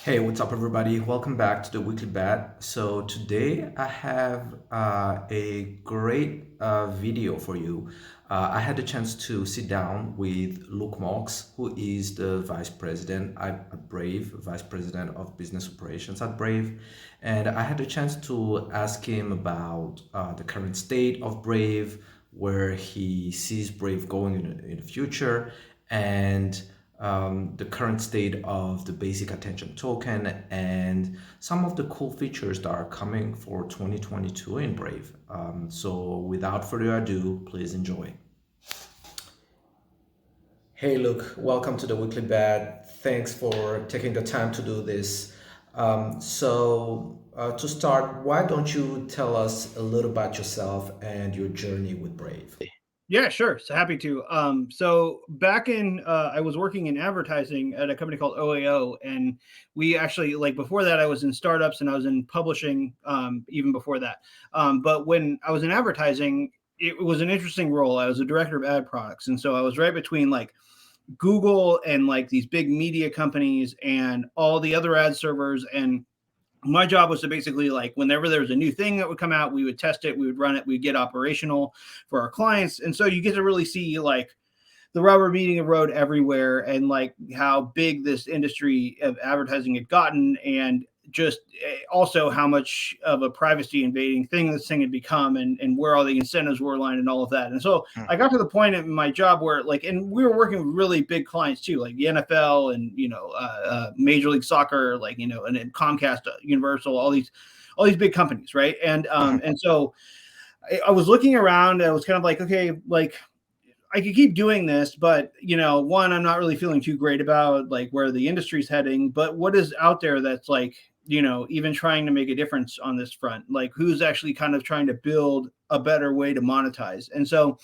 Hey, what's up, everybody? Welcome back to the Weekly Bet. So today I have a great video for you. I had the chance to sit down with Luke Mulks, who is the vice president at Brave, vice president of business operations at Brave, and I had the chance to ask him about the current state of Brave, where he sees Brave going in the future, and the current state of the basic attention token and some of the cool features that are coming for 2022 in Brave. So without further ado, please enjoy. Hey, Luke, welcome to the Weekly Bet. Thanks for taking the time to do this. To start, why don't you tell us a little about yourself and your journey with Brave? Yeah, sure. So happy to. So back in, I was working in advertising at a company called OAO, and we actually like before that I was in startups and I was in publishing even before that. But when I was in advertising, it was an interesting role. I was a director of ad products, and so I was right between like Google and like these big media companies and all the other ad servers. And my job was to basically like whenever there was a new thing that would come out, we would test it, we would run it, we'd get operational for our clients. And so you get to really see like the rubber meeting the road everywhere and like how big this industry of advertising had gotten, and just also how much of a privacy invading thing this thing had become, and where all the incentives were aligned and all of that. And so I got to the point in my job where like, and we were working with really big clients too, like the NFL and Major League Soccer, like and then Comcast, Universal, all these big companies, right? And so I was looking around. I was kind of like, okay, like I could keep doing this, but one, I'm not really feeling too great about like where the industry's heading. But what is out there that's like, even trying to make a difference on this front? Like, who's actually kind of trying to build a better way to monetize? And so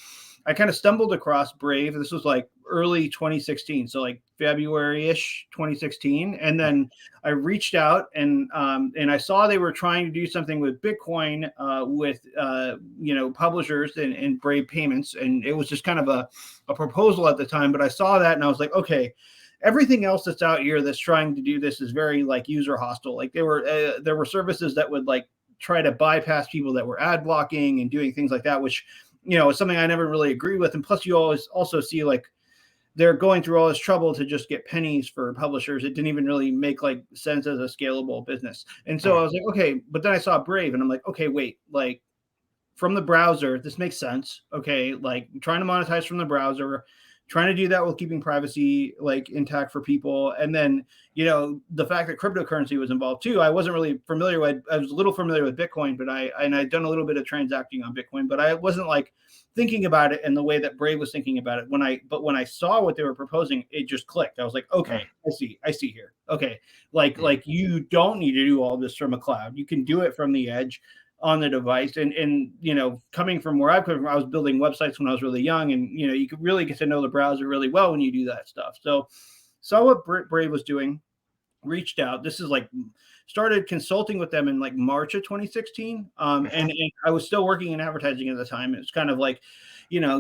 I kind of stumbled across Brave. This was like early 2016, so like February-ish 2016, and then I reached out and I saw they were trying to do something with Bitcoin with publishers and Brave Payments, and it was just kind of a proposal at the time. But I saw that and I was like, okay. Everything else that's out here that's trying to do this is very like user hostile. Like there were services that would like try to bypass people that were ad blocking and doing things like that, which is something I never really agree with. And plus, you always also see like they're going through all this trouble to just get pennies for publishers. It didn't even really make like sense as a scalable business. And so I was like, okay, but then I saw Brave and I'm like, okay, wait, like from the browser, this makes sense. Okay, like trying to monetize from the browser, trying to do that with keeping privacy like intact for people. And then, the fact that cryptocurrency was involved too. I wasn't really familiar with, I was a little familiar with Bitcoin, but I'd done a little bit of transacting on Bitcoin, but I wasn't like thinking about it in the way that Brave was thinking about it. When I saw what they were proposing, it just clicked. I was like, okay, I see here. Okay. Like you don't need to do all this from a cloud. You can do it from the edge on the device. And coming from where I've come from, I was building websites when I was really young, and you could really get to know the browser really well when you do that stuff. So saw what Brave was doing, reached out. This is like started consulting with them in like March of 2016. And I was still working in advertising at the time. It's kind of like,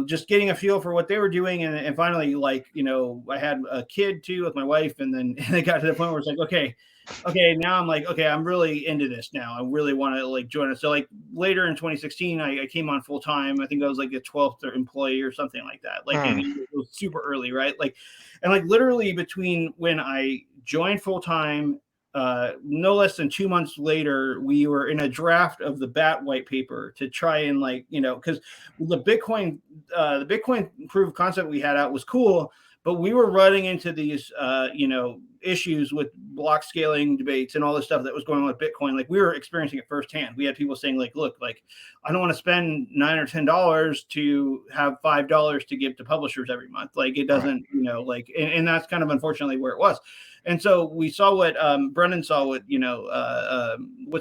just getting a feel for what they were doing. And finally, like, I had a kid too with my wife. And then it got to the point where it's like, okay, now I'm like, okay, I'm really into this now. I really want to like join it. So like later in 2016, I came on full time. I think I was like the 12th employee or something like that. Like it was super early, right? Like, and like literally between when I joined full time, no less than 2 months later, we were in a draft of the BAT white paper to try and like, because the Bitcoin proof of concept we had out was cool, but we were running into these, issues with block scaling debates and all this stuff that was going on with Bitcoin. Like we were experiencing it firsthand. We had people saying like, look, like I don't want to spend $9 or $10 to have $5 to give to publishers every month. Like it doesn't, and that's kind of unfortunately where it was. And so we saw what Brendan saw what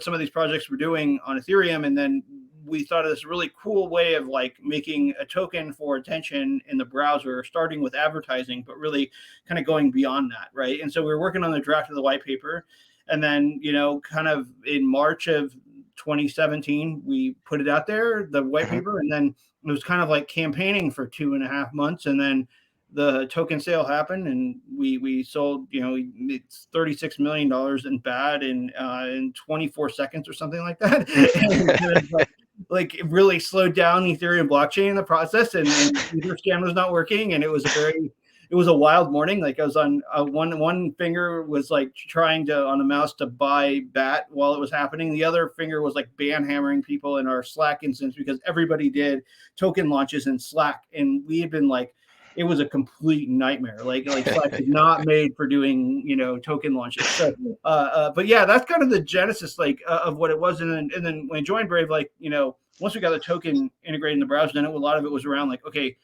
some of these projects were doing on Ethereum. And then we thought of this really cool way of like making a token for attention in the browser, starting with advertising, but really kind of going beyond that. Right. And so we were working on the draft of the white paper. And then, kind of in March of 2017, we put it out there, the white paper. And then it was kind of like campaigning for 2.5 months. And then the token sale happened, and we sold, it's $36 million in BAT in 24 seconds or something like that. And kind of like it really slowed down the Ethereum blockchain in the process, and Etherscan was not working, and it was a wild morning. Like I was on one finger was like trying to on the mouse to buy BAT while it was happening. The other finger was like ban hammering people in our Slack instance because everybody did token launches in Slack, and we had been like, it was a complete nightmare. Like Slack is not made for doing token launches. So, but yeah, that's kind of the genesis of what it was. And then when I joined Brave, once we got the token integrated in the browser, then a lot of it was around like, okay,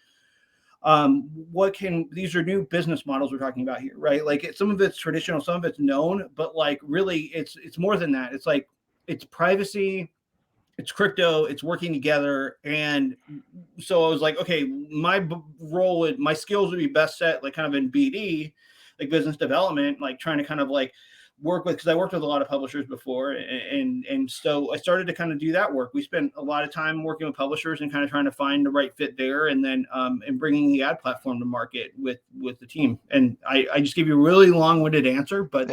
these are new business models we're talking about here, right? Like some of it's traditional, some of it's known, but like really it's more than that. It's like it's privacy, it's crypto, it's working together. And so I was like, okay, my skills would be best set like kind of in BD, like business development, like trying to kind of like work with, because I worked with a lot of publishers before, and so I started to kind of do that work. We spent a lot of time working with publishers and kind of trying to find the right fit there, and then and bringing the ad platform to market with the team. And I just gave you a really long-winded answer, but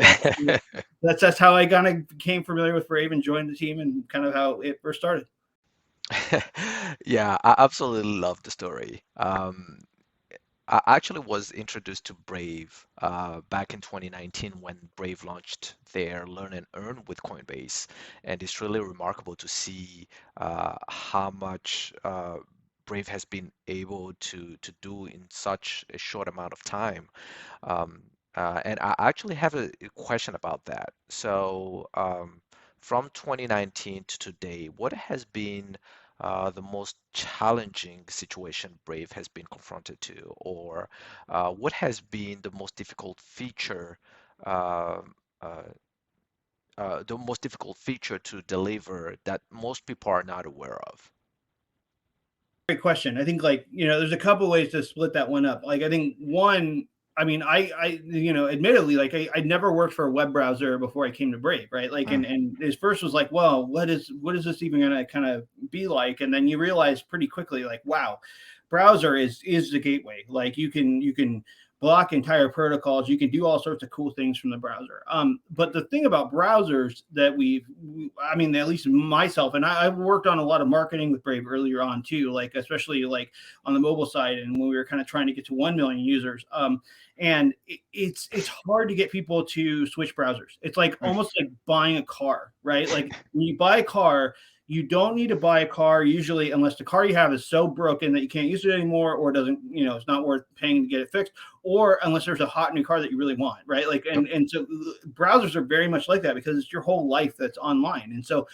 that's how I kind of became familiar with Brave and joined the team, and kind of how it first started. Yeah, I absolutely love the story. I actually was introduced to Brave back in 2019 when Brave launched their Learn and Earn with Coinbase, and it's really remarkable to see how much Brave has been able to do in such a short amount of time. And I actually have a question about that. So, from 2019 to today, what has been the most challenging situation Brave has been confronted to, or what has been uh, uh, the most difficult feature to deliver that most people are not aware of? Great question. I think there's a couple ways to split that one up. Like I think one, I mean, admittedly, like I never worked for a web browser before I came to Brave, right? Like, Mm, and his first was like, well, what is this even gonna kind of be like? And then you realize pretty quickly, like, wow, browser is the gateway. Like you can block entire protocols, you can do all sorts of cool things from the browser. But the thing about browsers that I mean, at least myself, and I've worked on a lot of marketing with Brave earlier on too, like especially like on the mobile side, and when we were kind of trying to get to 1 million users. And it's hard to get people to switch browsers. It's like mm, almost like buying a car, right? Like when you buy a car, you don't need to buy a car usually unless the car you have is so broken that you can't use it anymore, or doesn't, it's not worth paying to get it fixed, or unless there's a hot new car that you really want, right? Like, yep. and so browsers are very much like that because it's your whole life that's online. And so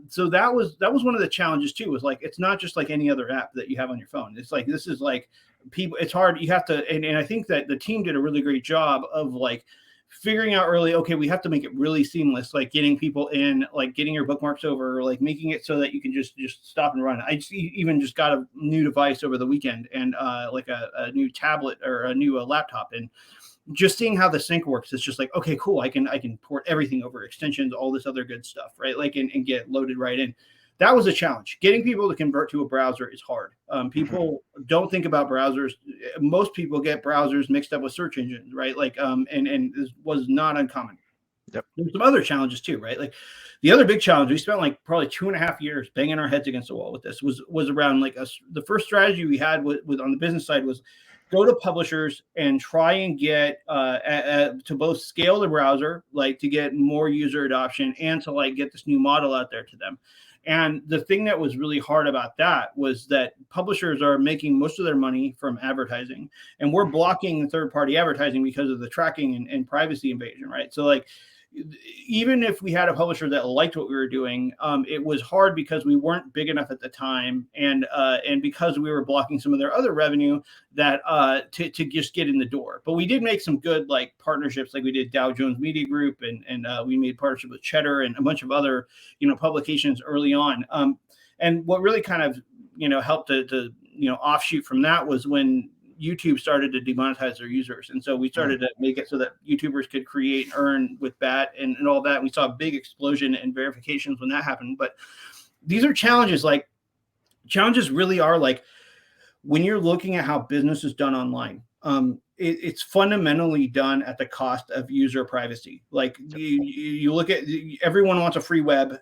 so that was one of the challenges too, was like it's not just like any other app that you have on your phone. It's like this is like people, it's hard, you have to, and I think that the team did a really great job of like figuring out early, okay, we have to make it really seamless, like getting people in, like getting your bookmarks over, like making it so that you can just stop and run. I even just got a new device over the weekend, and like a new tablet or a new laptop, and just seeing how the sync works, it's just like, okay, cool, I can port everything over, extensions, all this other good stuff, right? Like, and get loaded right in. That was a challenge. Getting people to convert to a browser is hard. Mhm. People don't think about browsers. Most people get browsers mixed up with search engines, right? Like, and this was not uncommon. Yep. There's some other challenges too, right? Like the other big challenge, we spent like probably 2.5 years banging our heads against the wall with this, was around like us. The first strategy we had with on the business side was go to publishers and try and get to both scale the browser, like to get more user adoption, and to like get this new model out there to them. And the thing that was really hard about that was that publishers are making most of their money from advertising, and we're Mhm. blocking third party advertising because of the tracking and privacy invasion, right? So like even if we had a publisher that liked what we were doing, it was hard because we weren't big enough at the time, and because we were blocking some of their other revenue, that to just get in the door. But we did make some good like partnerships, like we did Dow Jones Media Group, and we made partnership with Cheddar and a bunch of other publications early on. And what really kind of helped to offshoot from that was when YouTube started to demonetize their users. And so we Mm. started to make it so that YouTubers could create and earn with BAT and all that. And we saw a big explosion in verifications when that happened. But these are challenges. Like challenges really are like when you're looking at how business is done online, it's fundamentally done at the cost of user privacy. Like you look at, everyone wants a free web.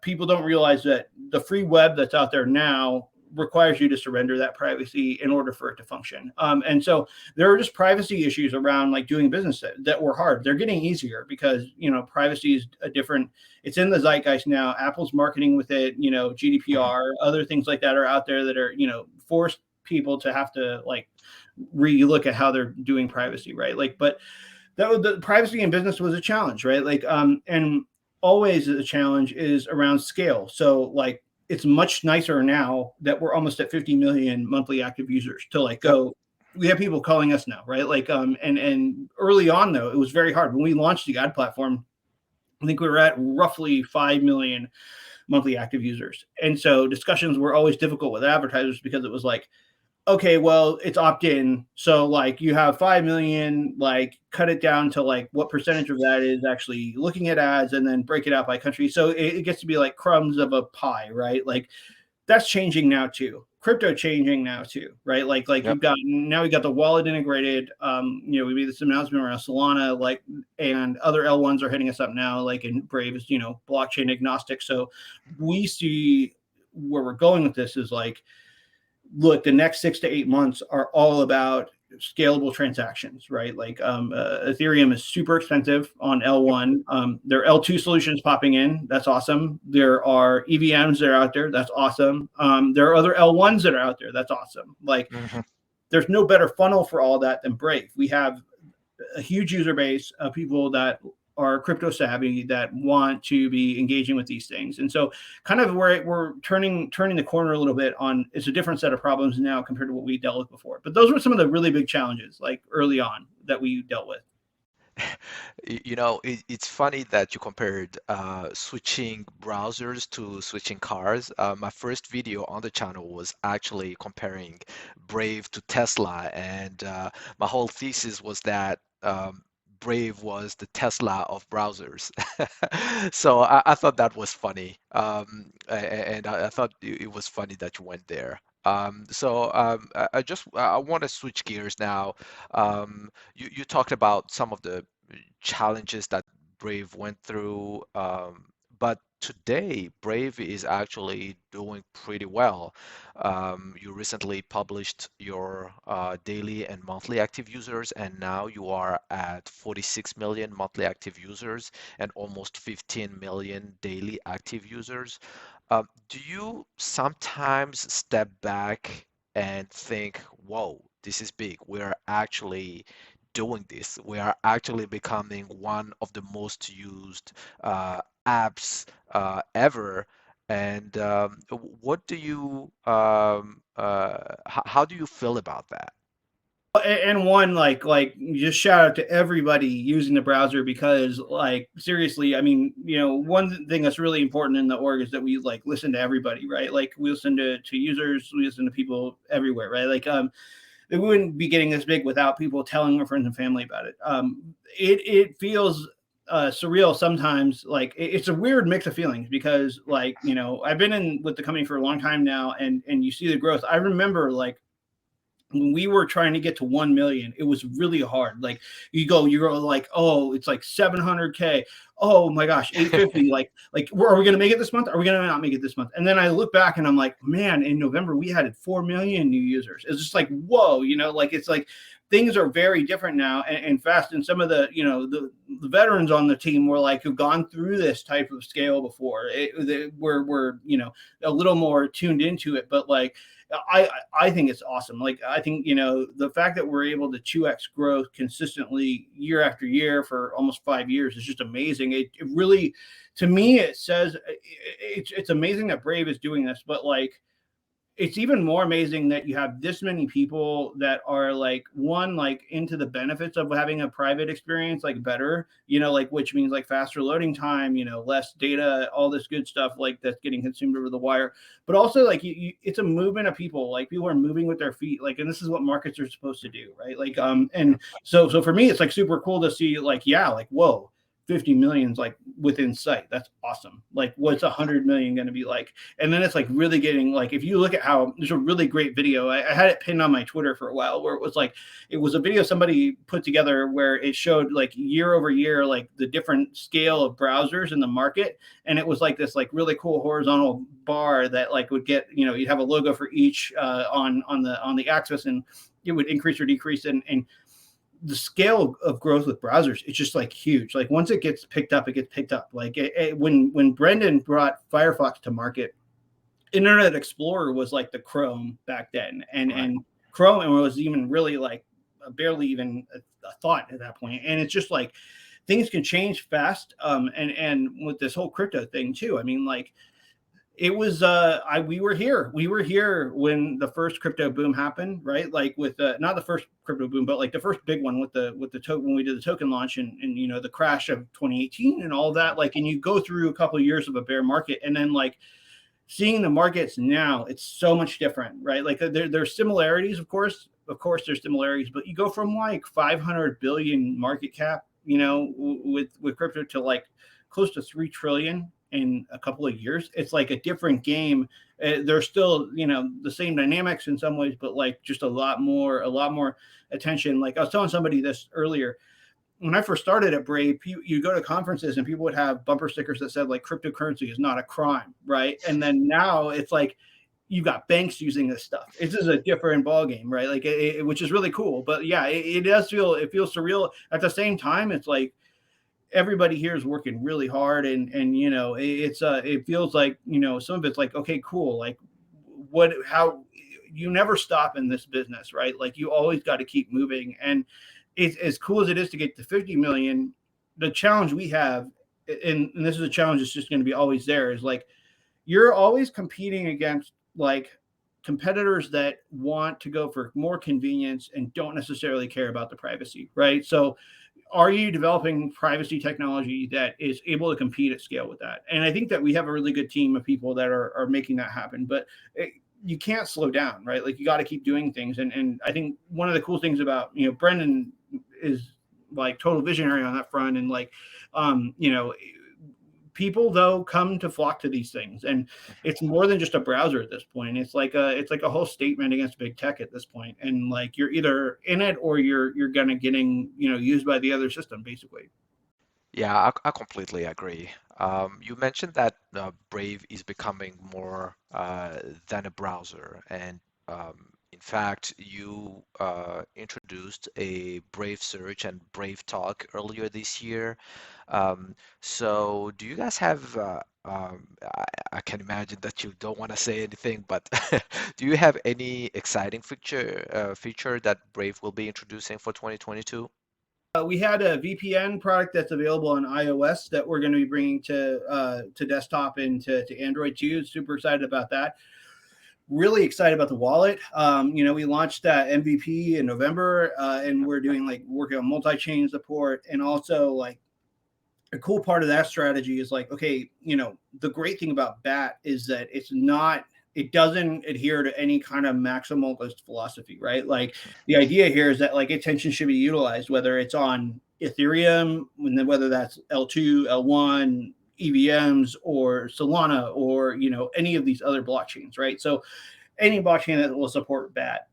People don't realize that the free web that's out there now requires you to surrender that privacy in order for it to function. And so there are just privacy issues around like doing business that were hard. They're getting easier because, privacy is a different, it's in the zeitgeist now. Apple's marketing with it, GDPR, other things like that are out there that are, forced people to have to like relook at how they're doing privacy, right? Like, but that was, the privacy in business was a challenge, right? Like, and always a challenge is around scale. So like, it's much nicer now that we're almost at 50 million monthly active users to like go. We have people calling us now, right? Like, and early on though, it was very hard when we launched the ad platform. I think we were at roughly 5 million monthly active users, and so discussions were always difficult with advertisers because it was like, okay, well, it's opt-in. So like you have 5 million, like cut it down to like what percentage of that is actually looking at ads and then break it out by country. So it gets to be like crumbs of a pie, right? Like that's changing now too. Crypto changing now too, right? Like Yep. you've got, now we got the wallet integrated. We made this announcement around Solana, like, and other L1s are hitting us up now, like, and Brave is, blockchain agnostic. So we see where we're going with this is like, look, the next 6 to 8 months are all about scalable transactions, right? Like Ethereum is super expensive on L1. There are L2 solutions popping in. That's awesome. There are EVMs that are out there. That's awesome. There are other L1s that are out there. That's awesome. Like there's no better funnel for all that than Brave. We have a huge user base of people that are crypto savvy that want to be engaging with these things. And so kind of where we're turning the corner a little bit on, it's a different set of problems now compared to what we dealt with before. But those were some of the really big challenges like early on that we dealt with. It's funny that you compared switching browsers to switching cars. My first video on the channel was actually comparing Brave to Tesla, and my whole thesis was that Brave was the Tesla of browsers. So I thought that was funny, and I thought it was funny that you went there. I want to switch gears now. You talked about some of the challenges that Brave went through, but today Brave is actually doing pretty well. You recently published your daily and monthly active users, and now you are at 46 million monthly active users and almost 15 million daily active users. Do you sometimes step back and think, whoa, this is big. We're actually doing this. We are actually becoming one of the most used apps ever. And what do you, how do you feel about that? And one, like just shout out to everybody using the browser because like seriously, I mean, one thing that's really important in the org is that we like listen to everybody, right? Like we listen to users, we listen to people everywhere, right? Like we wouldn't be getting this big without people telling their friends and family about it. It feels surreal sometimes. Like it's a weird mix of feelings because like, I've been in with the company for a long time now and you see the growth. I remember like when we were trying to get to 1 million, it was really hard. Like you go like, oh, it's like 700K. Oh my gosh, 850. like, are we going to make it this month? Are we going to not make it this month? And then I look back and I'm like, man, in November, we had 4 million new users. It's just like, whoa, like, it's like things are very different now and fast. And some of the, the veterans on the team were like, who've gone through this type of scale before. We're, a little more tuned into it, but like, I think it's awesome. Like I think the fact that we're able to 2x growth consistently year after year for almost 5 years is just amazing. It really, to me, it says it's amazing that Brave is doing this, but like it's even more amazing that you have this many people that are like into the benefits of having a private experience, like better, like which means like faster loading time, less data, all this good stuff like that's getting consumed over the wire. But also like it's a movement of people, like people are moving with their feet, like, and this is what markets are supposed to do, right? Like and so for me it's like super cool to see like, yeah, like whoa, 50 million's like within sight. That's awesome. Like, what's 100 million going to be like? And then it's like really getting like, if you look at how there's a really great video, I had it pinned on my Twitter for a while, where it was a video somebody put together where it showed like year over year, like the different scale of browsers in the market. And it was like this like really cool horizontal bar that like would get, you'd have a logo for each on the axis, and it would increase or decrease. And the scale of growth with browsers, it's just like huge. Like, once it gets picked up, it gets picked up. Like when Brendan brought Firefox to market, Internet Explorer was like the Chrome back then, and Chrome was even really like barely even a thought at that point. And it's just like things can change fast. And with this whole crypto thing too, I mean, like, it was we were here when the first crypto boom happened, right? Like, with not the first crypto boom, but like the first big one with the token, when we did the token launch, and the crash of 2018 and all that. Like, and you go through a couple of years of a bear market, and then like seeing the markets now, it's so much different, right? Like, there's similarities, of course there's similarities, but you go from like 500 billion market cap, with crypto, to like close to 3 trillion in a couple of years. It's like a different game. There's still, the same dynamics in some ways, but like just a lot more attention. Like, I was telling somebody this earlier. When I first started at Brave, you go to conferences and people would have bumper stickers that said like cryptocurrency is not a crime, right? And then now it's like you've got banks using this stuff. It's just a different ballgame, right? Like, which is really cool. But yeah, it feels surreal. At the same time, it's like everybody here is working really hard, and it feels like, some of it's like, okay, cool. Like, how you never stop in this business, right? Like, you always got to keep moving. And it's as cool as it is to get to 50 million. The challenge we have, and this is a challenge that's just going to be always there, is like, you're always competing against like competitors that want to go for more convenience and don't necessarily care about the privacy, right? So are you developing privacy technology that is able to compete at scale with that? And I think that we have a really good team of people that are making that happen. But you can't slow down, right? Like, you got to keep doing things. And I think one of the cool things about, Brendan is like total visionary on that front. And like, people though come to flock to these things, and it's more than just a browser at this point. It's like a whole statement against big tech at this point. And like, you're either in it or you're gonna getting used by the other system, basically. Yeah, I completely agree. You mentioned that Brave is becoming more than a browser, and in fact, you introduced a Brave Search and Brave Talk earlier this year. So, do you guys have? I can imagine that you don't want to say anything, but do you have any exciting feature that Brave will be introducing for 2022? We had a VPN product that's available on iOS that we're going to be bringing to desktop and to Android too. Super excited about that. Really excited about the wallet. We launched that MVP in November, and we're doing like working on multi-chain support. And also, like, a cool part of that strategy is like, okay, the great thing about BAT is that it doesn't adhere to any kind of maximalist philosophy, right? Like, the idea here is that like attention should be utilized, whether it's on Ethereum, whether that's L2, L1, EVMs, or Solana, or any of these other blockchains, right? So any blockchain that will support BAT,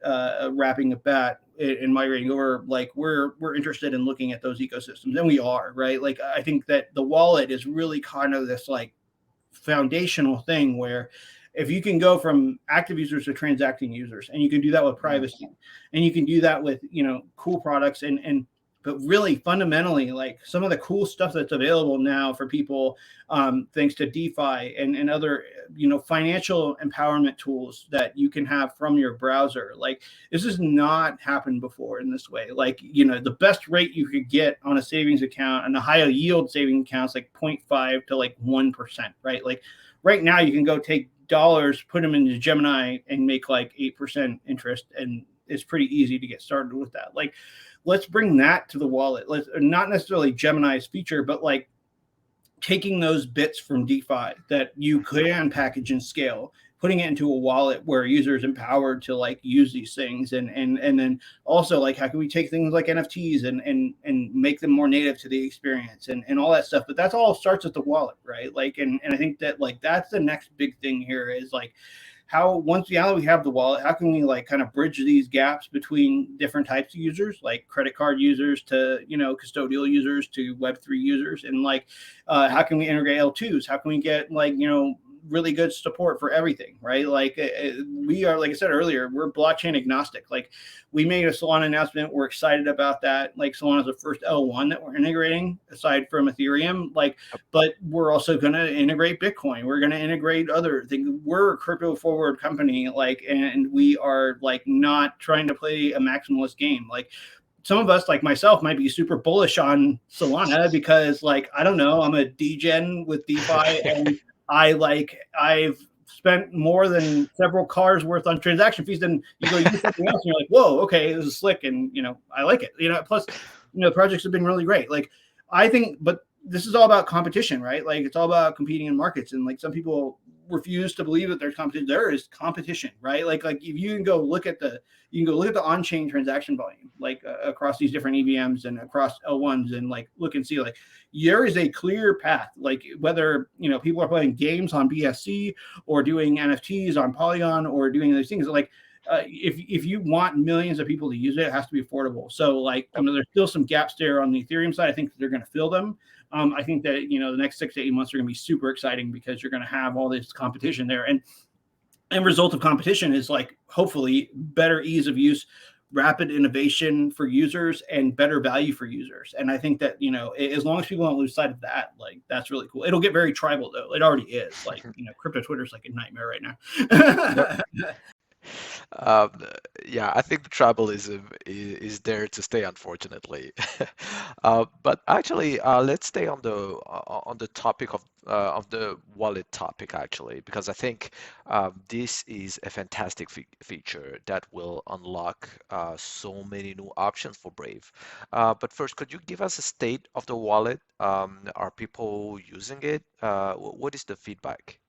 wrapping of BAT and migrating over, like, we're interested in looking at those ecosystems, and we are, right? Like, I think that the wallet is really kind of this like foundational thing where if you can go from active users to transacting users, and you can do that with privacy, and you can do that with cool products, and but really fundamentally, like, some of the cool stuff that's available now for people, thanks to DeFi and other financial empowerment tools that you can have from your browser. Like, this has not happened before in this way. Like, the best rate you could get on a savings account, and a high yield savings account, is like 0.5 to like 1%, right? Like, right now you can go take dollars, put them into Gemini, and make like 8% interest, and it's pretty easy to get started with that. Like, let's bring that to the wallet. Let's not necessarily Gemini's feature, but like taking those bits from DeFi that you can package and scale, putting it into a wallet where users empowered to like use these things, and then also like how can we take things like NFTs and make them more native to the experience and all that stuff. But that's all starts at the wallet, right? Like, and I think that like that's the next big thing here is like how once now that we have the wallet, how can we like kind of bridge these gaps between different types of users, like credit card users to custodial users to Web3 users, and like how can we integrate L2s? How can we get like really good support for everything, right? Like we are, like I said earlier, we're blockchain agnostic. Like we made a Solana announcement. We're excited about that. Like Solana is the first L1 that we're integrating aside from Ethereum. Like, but we're also going to integrate Bitcoin. We're going to integrate other things. We're a crypto forward company, like, and we are like not trying to play a maximalist game. Like some of us, like myself, might be super bullish on Solana because, like, I don't know, I'm a degen with DeFi and I've spent more than several cars worth on transaction fees. Then you go use something else and you're like, whoa, okay, this is slick. And, I like it, plus, projects have been really great. Like I think, but this is all about competition, right? Like it's all about competing in markets. And like some people refuse to believe that there's competition. There is competition, right? Like if you can go look at the on-chain transaction volume, like across these different EVMs and across L1s, and like look and see, like there is a clear path. Like whether people are playing games on BSC or doing NFTs on Polygon or doing these things, like if you want millions of people to use it, it has to be affordable. So like there's still some gaps there on the Ethereum side. I think they're going to fill them. I think that the next 6 to 8 months are going to be super exciting because you're going to have all this competition there, and result of competition is like hopefully better ease of use, rapid innovation for users, and better value for users. And I think that as long as people don't lose sight of that, like that's really cool. It'll get very tribal though. It already is. Like crypto Twitter is like a nightmare right now. Um, yeah, I think the tribalism there to stay, unfortunately. But actually, let's stay on the topic of the wallet topic, actually, because I think this is a fantastic feature that will unlock so many new options for Brave. But first, could you give us a state of the wallet? Are people using it? What is the feedback?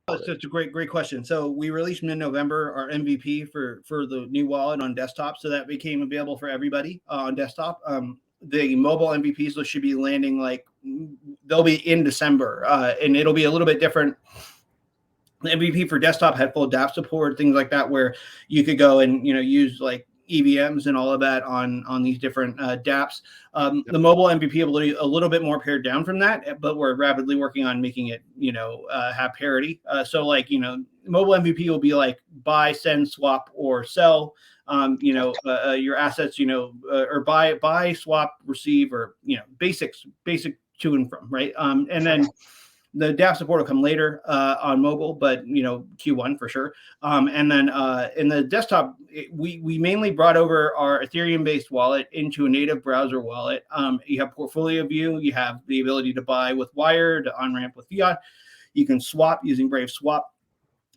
It's a great question. So we released mid-November our MVP for the new wallet on desktop, so that became available for everybody on desktop. The mobile MVPs should be landing they'll be in December, and it'll be a little bit different. The MVP for desktop had full DApp support, things like that, where you could go and use like EVMs and all of that on these different dApps. The mobile MVP will be a little bit more pared down from that, but we're rapidly working on making it have parity. So like mobile MVP will be like buy, send, swap, or sell. Your assets, or buy, swap, receive, or basic to and from, right? And then the DApp support will come later on mobile, but Q1 for sure. And then in the desktop, we mainly brought over our Ethereum-based wallet into a native browser wallet. You have portfolio view. You have the ability to buy with Wire, to on-ramp with fiat. You can swap using Brave Swap.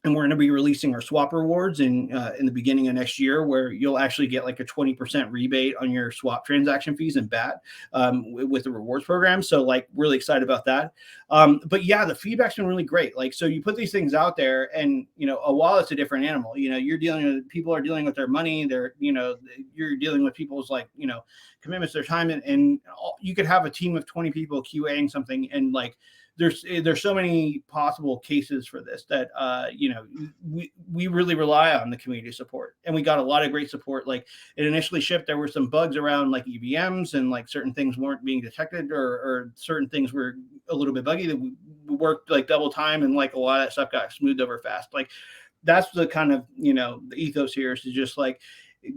And we're going to be releasing our swap rewards in the beginning of next year, where you'll actually get like a 20% rebate on your swap transaction fees in BAT with the rewards program. So like really excited about that. But yeah, the feedback's been really great. Like, so you put these things out there and, a wallet's a different animal. People are dealing with their money. You're dealing with people's commitments, their time. And you could have a team of 20 people QAing something, and like, there's so many possible cases for this that we really rely on the community support, and we got a lot of great support. Like it initially shipped, there were some bugs around like EVMs, and like certain things weren't being detected, or certain things were a little bit buggy, that we worked like double time, and like a lot of that stuff got smoothed over fast. Like that's the kind of the ethos here, is to just like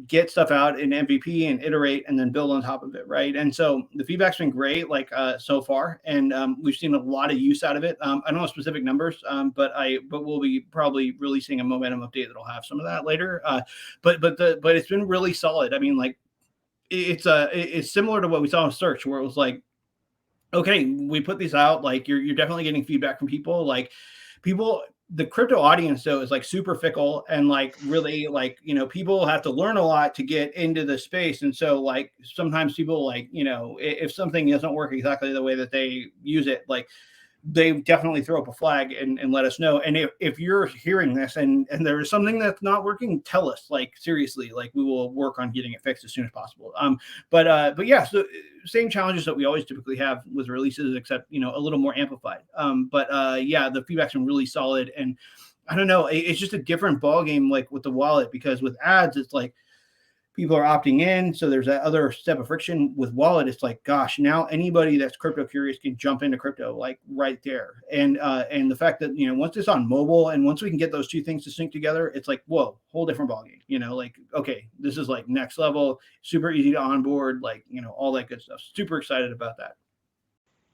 get stuff out in MVP and iterate and then build on top of it, right? And so the feedback's been great, so far, and we've seen a lot of use out of it. I don't know specific numbers, but we'll be probably releasing a momentum update that'll have some of that later. But it's been really solid. I mean, like it's similar to what we saw in search, where it was like, okay, we put these out, like you're definitely getting feedback from people, the crypto audience though is like super fickle, and like really like people have to learn a lot to get into the space. And so like sometimes people if something doesn't work exactly the way that they use it, like they definitely throw up a flag and let us know. And if you're hearing this and there is something that's not working, tell us, like, seriously, like, we will work on getting it fixed as soon as possible. But yeah, so same challenges that we always typically have with releases, except, you know, a little more amplified. But yeah, the feedback's been really solid. And I don't know, it's just a different ball game, like with the wallet, because with ads, it's like, people are opting in, so there's that other step of friction. With wallet, it's like, gosh, now anybody that's crypto curious can jump into crypto, like, right there. And the fact that, you know, once it's on mobile and once we can get those two things to sync together, it's like, whoa, whole different ballgame. You know, like, okay, this is like next level, super easy to onboard, like, you know, all that good stuff. Super excited about that.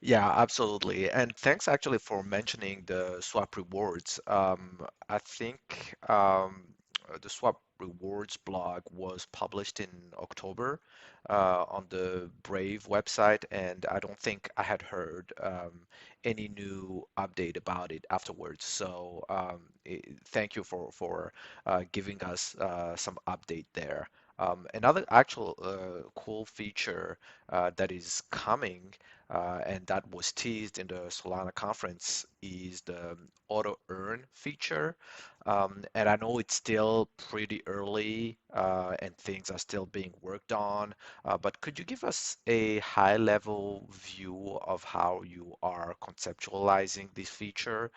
Yeah, absolutely. And thanks actually for mentioning the swap rewards. I think the swap rewards blog was published in October on the Brave website, and I don't think I had heard any new update about it afterwards. So thank you for giving us some update there. Another actual cool feature that is coming and that was teased in the Solana conference is the auto earn feature. And I know it's still pretty early and things are still being worked on, but could you give us a high level view of how you are conceptualizing this feature?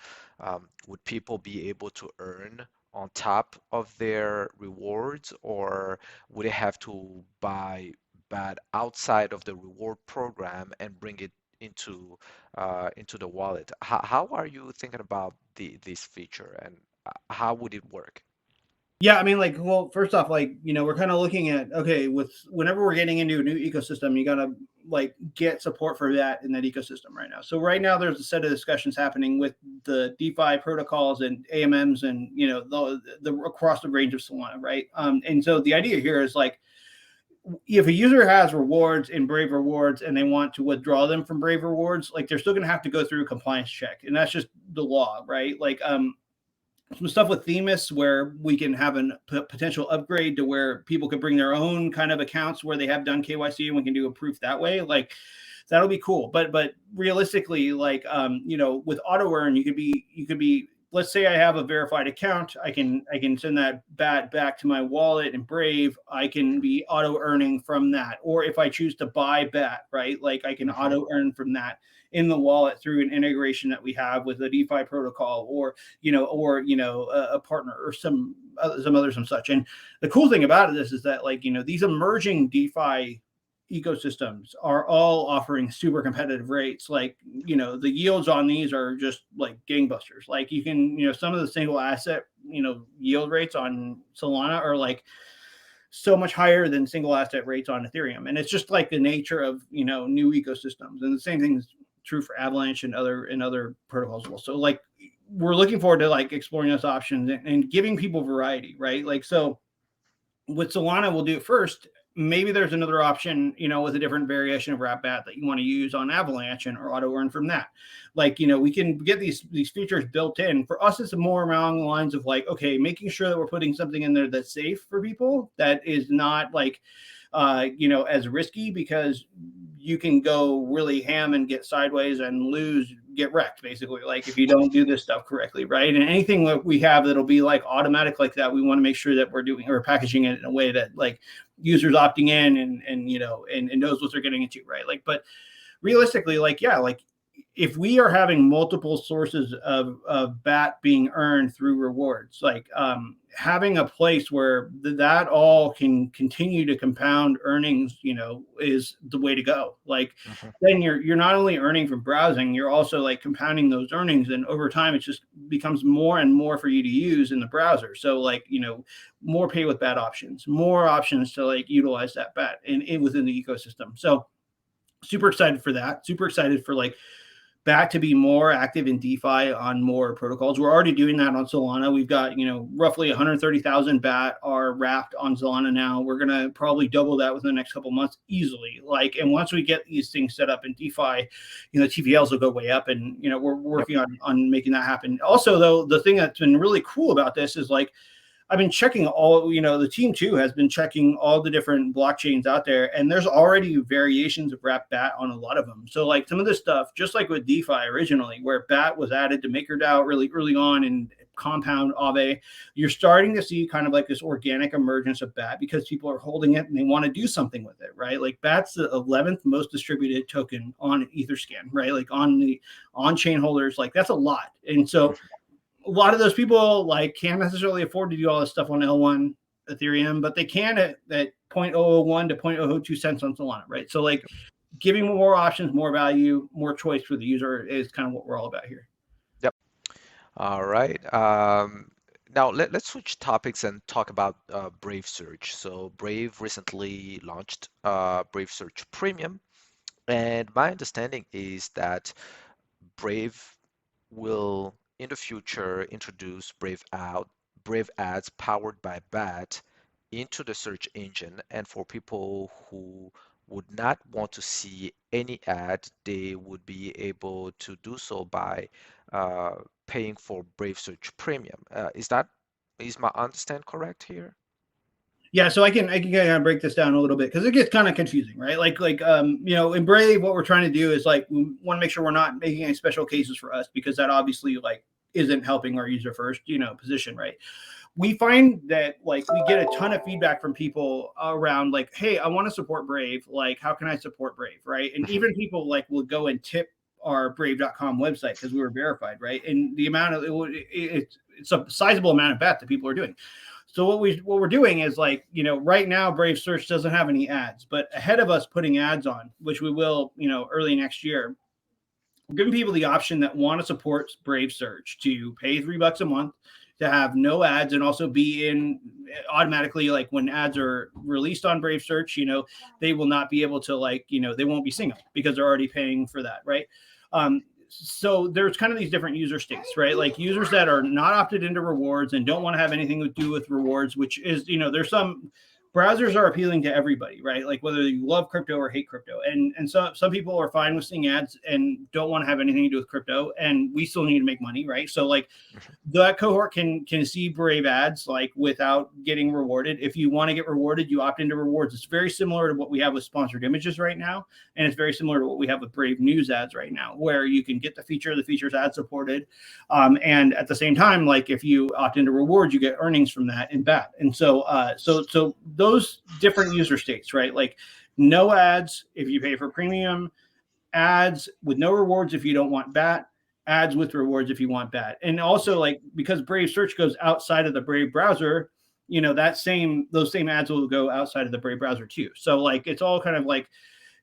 Would people be able to earn on top of their rewards, or would they have to buy but outside of the reward program and bring it into the wallet? How are you thinking about this feature and how would it work? Yeah, I mean, like, well, first off, like, you know, we're kind of looking at, okay, with whenever we're getting into a new ecosystem, you gotta, like, get support for that in that ecosystem right now. So right now, there's a set of discussions happening with the DeFi protocols and AMMs, and, you know, the across the range of Solana, right? And so the idea here is, like, if a user has rewards in Brave Rewards and they want to withdraw them from Brave Rewards, like, they're still gonna have to go through a compliance check, and that's just the law, right? Like, some stuff with Themis where we can have a potential upgrade to where people could bring their own kind of accounts where they have done KYC, and we can do a proof that way. Like, that'll be cool. But realistically, like, you know, with auto earn, you could be, let's say I have a verified account, I can send that back to my wallet and Brave. I can be auto earning from that, or if I choose to buy BAT, right, like, I can Mhm. auto earn from that in the wallet through an integration that we have with a DeFi protocol, or, you know, a partner, or some others and such. And the cool thing about this is that, like, you know, these emerging DeFi ecosystems are all offering super competitive rates. Like, you know, the yields on these are just like gangbusters. Like, you can, you know, some of the single asset, you know, yield rates on Solana are like so much higher than single asset rates on Ethereum. And it's just like the nature of, you know, new ecosystems. And the same thing is true for Avalanche and other protocols as well. So, like, we're looking forward to, like, exploring those options and giving people variety, right? Like, so with Solana, we'll do it first. Maybe there's another option, you know, with a different variation of wrap bat that you want to use on Avalanche and or auto earn from that. Like, you know, we can get these features built in. For us, it's more along the lines of, like, okay, making sure that we're putting something in there that's safe for people, that is not, like, you know, as risky, because you can go really ham and get sideways and get wrecked, basically, like, if you don't do this stuff correctly, right? And anything that we have that'll be like automatic like that, we want to make sure that we're doing or packaging it in a way that, like, users opting in and you know, and knows what they're getting into, right? Like, but realistically, like, yeah, like, if we are having multiple sources of BAT being earned through rewards, like, having a place where that all can continue to compound earnings, you know, is the way to go. Like, Mhm. then you're not only earning from browsing, you're also, like, compounding those earnings, and over time it just becomes more and more for you to use in the browser. So, like, you know, more pay with BAT options, more options to, like, utilize that BAT in within the ecosystem. So super excited for that. Super excited for, like, back to be more active in DeFi on more protocols. We're already doing that on Solana. We've got, you know, roughly 130,000 BAT are wrapped on Solana now. We're going to probably double that within the next couple of months easily. Like, and once we get these things set up in DeFi, you know, TVLs will go way up, and, you know, we're Yep. working on making that happen. Also, though, the thing that's been really cool about this is, like, I've been checking all, the team too has been checking all the different blockchains out there, and there's already variations of wrap BAT on a lot of them. So like some of this stuff, just like with DeFi originally, where BAT was added to MakerDAO really early on and Compound Aave, you're starting to see kind of like this organic emergence of BAT because people are holding it and they want to do something with it, right? Like BAT's the 11th most distributed token on Etherscan, right? Like on the on-chain holders, like that's a lot. And so a lot of those people like can't necessarily afford to do all this stuff on L1 Ethereum, but they can at 0.001 to 0.002 cents on Solana, right? So like giving more options, more value, more choice for the user is kind of what we're all about here. Yep. All right. Now let's switch topics and talk about Brave Search. So Brave recently launched Brave Search Premium, and my understanding is that Brave will in the future introduce Brave ads powered by BAT into the search engine, and for people who would not want to see any ad, they would be able to do so by uh, paying for Brave Search Premium. Is my understand correct here? Yeah, so I can kind of break this down a little bit because it gets kind of confusing, right? In Brave, what we're trying to do is like we want to make sure we're not making any special cases for us because that obviously like isn't helping our user first, position, right? We find that like we get a ton of feedback from people around like, hey, I want to support Brave. Like, how can I support Brave, right? And even people like will go and tip our brave.com website because we were verified, right? And the amount of it's a sizable amount of bet that people are doing. So what we're doing is like, right now Brave Search doesn't have any ads, but ahead of us putting ads on, which we will, early next year, we're giving people the option that want to support Brave Search to pay $3 a month to have no ads and also be in automatically, like when ads are released on Brave Search, they will not be able to like, they won't be single because they're already paying for that, right? So there's kind of these different user states, right? Like users that are not opted into rewards and don't want to have anything to do with rewards, which is, there's some browsers are appealing to everybody, right? Like whether you love crypto or hate crypto. And so some people are fine with seeing ads and don't want to have anything to do with crypto. And we still need to make money, right? So like that cohort can see Brave ads like without getting rewarded. If you want to get rewarded, you opt into rewards. It's very similar to what we have with sponsored images right now. And it's very similar to what we have with Brave News ads right now, where you can get the features ad supported. And at the same time, like if you opt into rewards, you get earnings from that in BAT. And so those different user states, right? Like no ads if you pay for premium, ads with no rewards if you don't want BAT, ads with rewards if you want BAT. And also like because Brave Search goes outside of the Brave browser, those same ads will go outside of the Brave browser too. So like it's all kind of like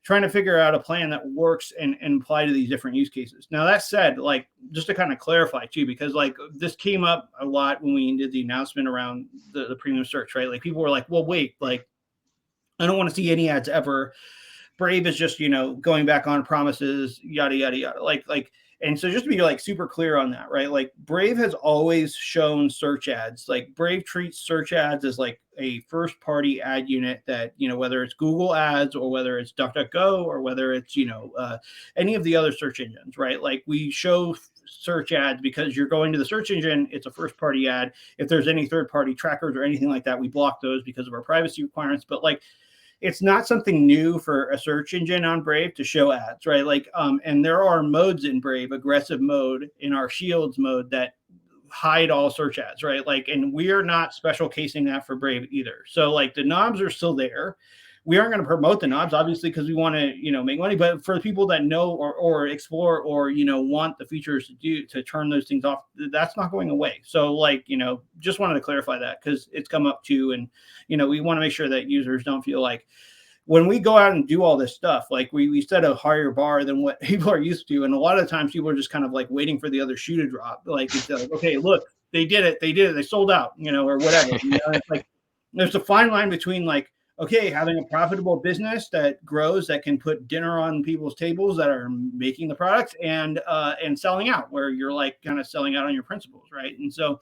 trying to figure out a plan that works and apply to these different use cases. Now that said, like just to kind of clarify too, because like this came up a lot when we did the announcement around the premium search, right? Like people were like, well, wait, like I don't want to see any ads ever. Brave is just, going back on promises, yada, yada, yada. And so just to be like super clear on that, right? Like Brave has always shown search ads. Like Brave treats search ads as like a first party ad unit that, whether it's Google ads or whether it's DuckDuckGo or whether it's, any of the other search engines, right? Like we show search ads because you're going to the search engine, it's a first party ad. If there's any third party trackers or anything like that, we block those because of our privacy requirements. But like, it's not something new for a search engine on Brave to show ads, right? Like, and there are modes in Brave, aggressive mode in our Shields mode that hide all search ads, right? Like, and we are not special casing that for Brave either. So like the knobs are still there. We aren't going to promote the knobs, obviously, because we want to, make money. But for the people that know or explore or, want the features to turn those things off, that's not going away. So like, just wanted to clarify that because it's come up too. And, we want to make sure that users don't feel like when we go out and do all this stuff, like we set a higher bar than what people are used to. And a lot of the times people are just kind of like waiting for the other shoe to drop. Like, it's like, okay, look, they did it. They sold out, or whatever. It's like, there's a fine line between like, okay, having a profitable business that grows, that can put dinner on people's tables that are making the products and selling out where you're like kind of selling out on your principles. Right. And so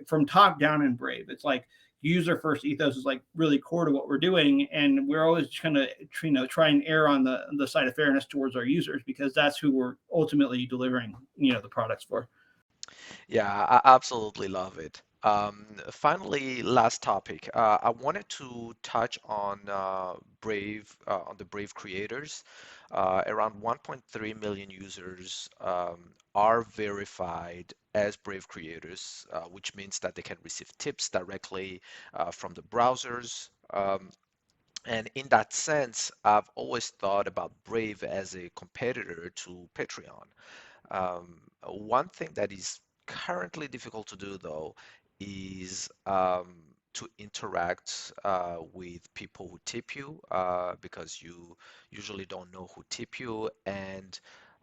from top down in Brave, it's like user first ethos is like really core to what we're doing. And we're always trying to try and err on the side of fairness towards our users because that's who we're ultimately delivering, the products for. Yeah, I absolutely love it. Finally, last topic. I wanted to touch on the Brave creators. Around 1.3 million users are verified as Brave creators, which means that they can receive tips directly from the browsers. And in that sense, I've always thought about Brave as a competitor to Patreon. One thing that is currently difficult to do, though, is to interact with people who tip you because you usually don't know who tip you, and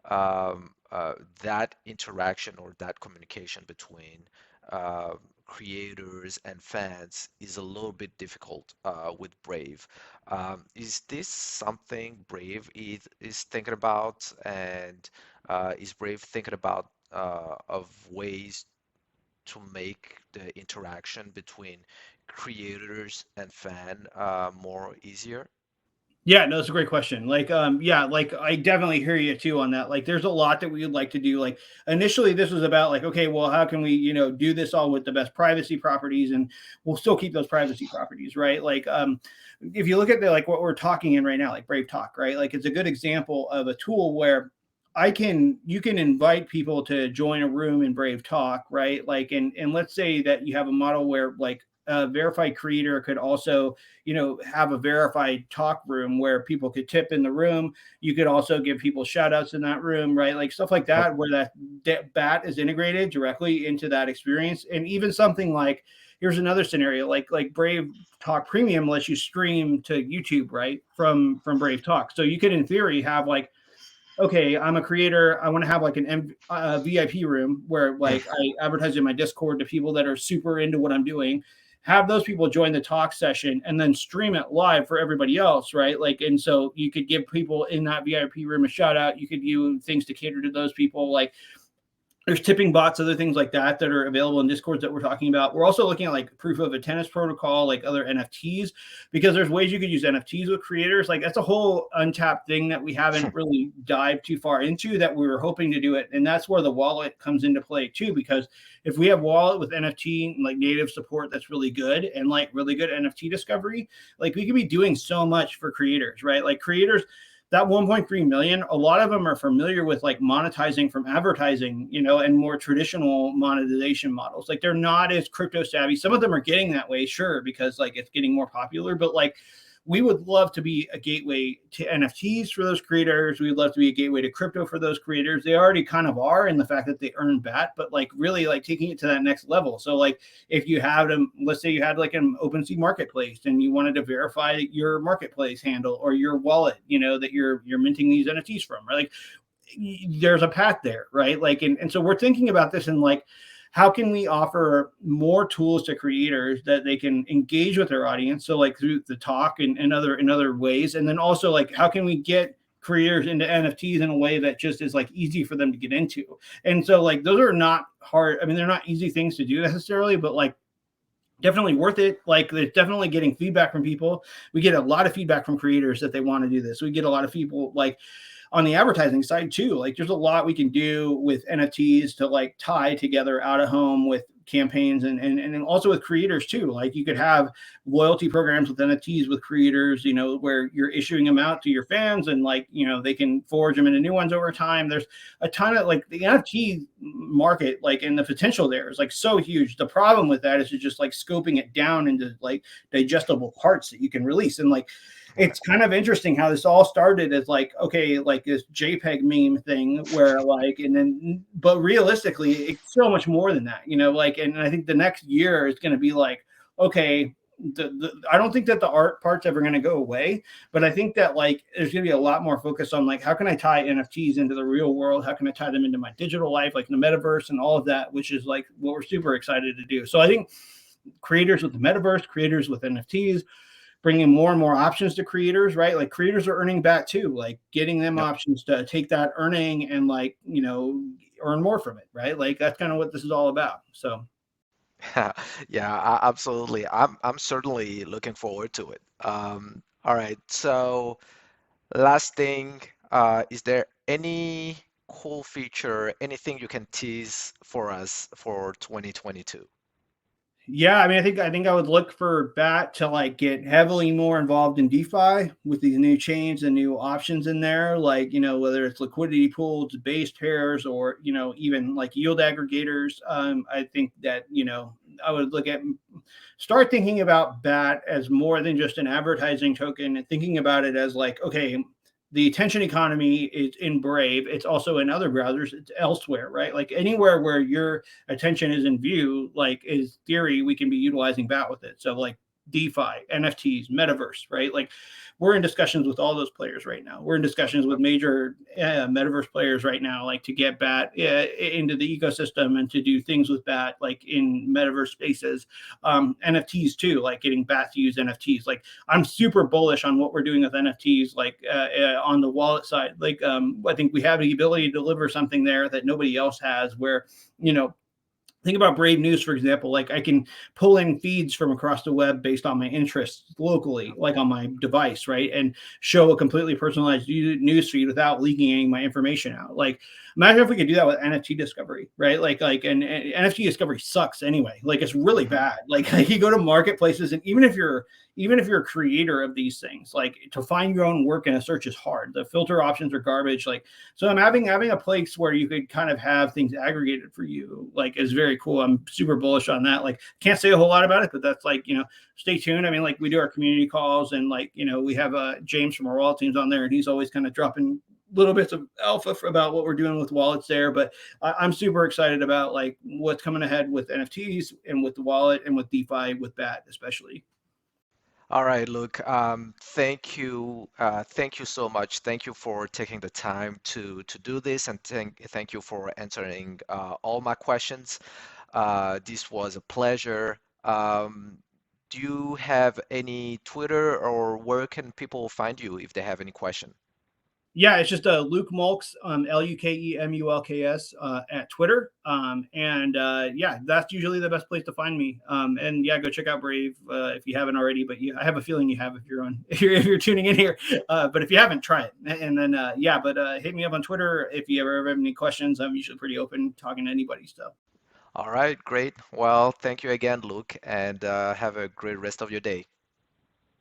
that interaction or that communication between uh, creators and fans is a little bit difficult with Brave. Is this something Brave is thinking about, and is Brave thinking about of ways to make the interaction between creators and fan more easier? Yeah, no, it's a great question. Yeah, like I definitely hear you too on that. Like, there's a lot that we would like to do. Like, initially, this was about like, okay, well, how can we, do this all with the best privacy properties, and we'll still keep those privacy properties, right? If you look at the like what we're talking in right now, like Brave Talk, right? Like, it's a good example of a tool where you can invite people to join a room in Brave Talk, right? Like, and let's say that you have a model where like a verified creator could also have a verified talk room where people could tip in the room. You could also give people shout outs in that room, right? Like stuff like Yep. that, where that bat is integrated directly into that experience. And even something like, here's another scenario, like Brave Talk Premium lets you stream to YouTube, right? From Brave Talk. So you could in theory have like, okay, I'm a creator. I want to have like VIP room where like I advertise in my Discord to people that are super into what I'm doing. Have those people join the talk session and then stream it live for everybody else, right? Like, and so you could give people in that VIP room a shout out. You could do things to cater to those people. Like, there's tipping bots, other things like that that are available in Discords that we're talking about. We're also looking at like proof of attendance protocol, like other NFTs, because there's ways you could use NFTs with creators. Like, that's a whole untapped thing that we haven't really dived too far into, that we were hoping to do it. And that's where the wallet comes into play too, because if we have wallet with NFT like native support, that's really good, and like really good NFT discovery, like we could be doing so much for creators, right? Like creators, that 1.3 million, a lot of them are familiar with like monetizing from advertising, and more traditional monetization models. Like, they're not as crypto savvy. Some of them are getting that way, sure, because like it's getting more popular, but like we would love to be a gateway to NFTs for those creators. We'd love to be a gateway to crypto for those creators. They already kind of are in the fact that they earn BAT, but like really like taking it to that next level. So like if you had them, let's say you had like an OpenSea marketplace and you wanted to verify your marketplace handle or your wallet, that you're minting these NFTs from, right? Like there's a path there, right? Like, and so we're thinking about this in like, how can we offer more tools to creators that they can engage with their audience? So like through the talk and other ways. And then also like, how can we get creators into NFTs in a way that just is like easy for them to get into? And so like, those are not hard. I mean, they're not easy things to do necessarily, but like, definitely worth it. Like, there's definitely getting feedback from people. We get a lot of feedback from creators that they want to do this. We get a lot of people like on the advertising side too. Like, there's a lot we can do with NFTs to like tie together out of home with campaigns and also with creators too. Like, you could have loyalty programs with NFTs with creators, where you're issuing them out to your fans and like, they can forge them into new ones over time. There's a ton of like the NFT market, like, and the potential there is like so huge. The problem with that is just like scoping it down into like digestible parts that you can release. And like, it's kind of interesting how this all started as like, okay, like this JPEG meme thing where like, and then, but realistically, it's so much more than that, like, and I think the next year is going to be like, okay, I don't think that the art part's ever going to go away, but I think that like there's going to be a lot more focus on like, how can I tie NFTs into the real world? How can I tie them into my digital life, like in the metaverse and all of that, which is like what we're super excited to do. So I think creators with the metaverse, creators with NFTs, bringing more and more options to creators, right? Like, creators are earning back too, like getting them Yep. options to take that earning and like, earn more from it, right? Like, that's kind of what this is all about. So Yeah, absolutely. I'm certainly looking forward to it. All right. So last thing, is there any cool feature, anything you can tease for us for 2022? Yeah, I mean, I think I would look for BAT to like get heavily more involved in DeFi with these new chains and new options in there, like whether it's liquidity pools, base pairs, or even like yield aggregators. I think that I would look at start thinking about BAT as more than just an advertising token, and thinking about it as like, okay, the attention economy is in Brave. It's also in other browsers. It's elsewhere, right? Like anywhere where your attention is in view, like is theory, we can be utilizing BAT with it. So like DeFi, NFTs, metaverse, right? Like we're in discussions with all those players right now. We're in discussions with major metaverse players right now, like to get BAT into the ecosystem and to do things with BAT, like in metaverse spaces. NFTs too, like getting BAT to use NFTs. Like I'm super bullish on what we're doing with NFTs, like on the wallet side. Like I think we have the ability to deliver something there that nobody else has, where think about Brave News, for example. Like I can pull in feeds from across the web based on my interests locally, like on my device, right? And show a completely personalized news feed without leaking any of my information out. Like imagine if we could do that with NFT discovery, right? And NFT discovery sucks anyway. Like it's really Mhm. bad. Like you go to marketplaces, and even if you're a creator of these things, like to find your own work in a search is hard. The filter options are garbage. Like so I'm having a place where you could kind of have things aggregated for you, like is very cool. I'm super bullish on that. Like can't say a whole lot about it, but that's like, stay tuned. I mean, like we do our community calls, and like, we have James from our wallet teams on there, and he's always kind of dropping little bits of alpha about what we're doing with wallets there. But I'm super excited about like what's coming ahead with NFTs and with the wallet and with DeFi with BAT especially. All right, Luke. Thank you so much. Thank you for taking the time to do this, and thank you for answering all my questions. This was a pleasure. Do you have any Twitter, or where can people find you if they have any question? Yeah, it's just Luke Mulks, LUKEMULKS at Twitter. And yeah, that's usually the best place to find me. And yeah, go check out Brave if you haven't already. But I have a feeling you have if you're on if you're tuning in here. But if you haven't, try it. And then yeah, but hit me up on Twitter if you ever have any questions. I'm usually pretty open talking to anybody. So All right, great. Well, thank you again, Luke, and have a great rest of your day.